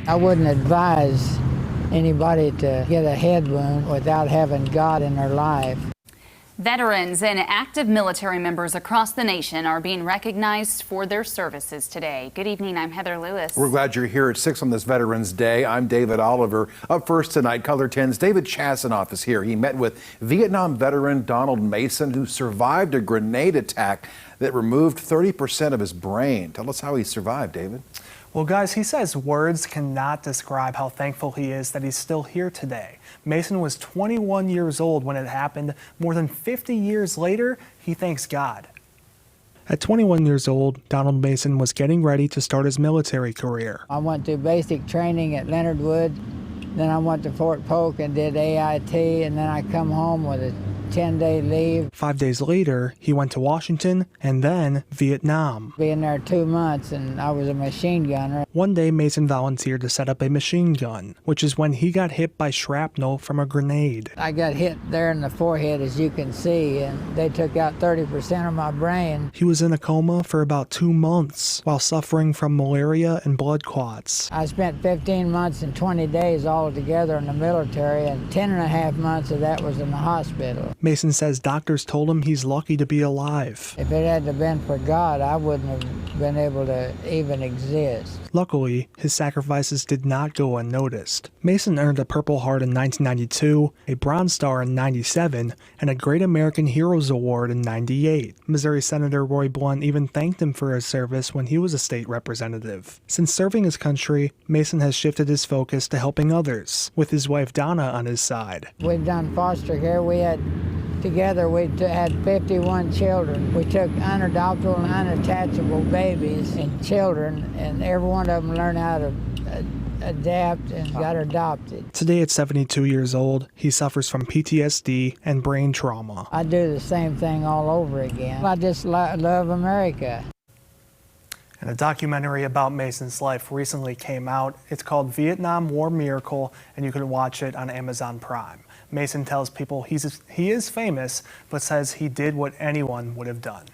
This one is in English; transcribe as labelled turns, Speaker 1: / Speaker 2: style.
Speaker 1: I wouldn't advise anybody to get a head wound without having God in their life.
Speaker 2: Veterans and active military members across the nation are being recognized for their services today. Good evening, I'm Heather Lewis.
Speaker 3: We're glad you're here at 6 on this Veterans Day. I'm David Oliver. Up first tonight, Color 10's David Chasanoff is here. He met with Vietnam veteran Donald Mason, who survived a grenade attack that removed 30% of his brain. Tell us how he survived, David.
Speaker 4: Well, guys, he says words cannot describe how thankful he is that he's still here today. Mason was 21 years old when it happened. More than 50 years later, he thanks God. At 21 years old, Donald Mason was getting ready to start his military career.
Speaker 1: I went through basic training at Leonard Wood, then I went to Fort Polk and did AIT, and then I come home with a 10-day leave.
Speaker 4: 5 days later, he went to Washington and then Vietnam.
Speaker 1: Being there 2 months, and I was a machine gunner.
Speaker 4: One day, Mason volunteered to set up a machine gun, which is when he got hit by shrapnel from a grenade.
Speaker 1: I got hit there in the forehead, as you can see, and they took out 30% of my brain.
Speaker 4: He was in a coma for about 2 months while suffering from malaria and blood clots.
Speaker 1: I spent 15 months and 20 days all together in the military, and 10 and a half months of that was in the hospital.
Speaker 4: Mason says doctors told him he's lucky to be alive.
Speaker 1: If it hadn't been for God, I wouldn't have been able to even exist.
Speaker 4: Luckily, his sacrifices did not go unnoticed. Mason earned a Purple Heart in 1992, a Bronze Star in 97, and a Great American Heroes Award in 98. Missouri Senator Roy Blunt even thanked him for his service when he was a state representative. Since serving his country, Mason has shifted his focus to helping others, with his wife Donna on his side.
Speaker 1: We've done foster care. Together we had 51 children. We took unadoptable and unattachable babies and children, and every one of them learned how to adapt and got adopted.
Speaker 4: Today at 72 years old, he suffers from PTSD and brain trauma.
Speaker 1: I do the same thing all over again. I just love America.
Speaker 4: And a documentary about Mason's life recently came out. It's called Vietnam War Miracle, and you can watch it on Amazon Prime. Mason tells people he is famous, but says he did what anyone would have done.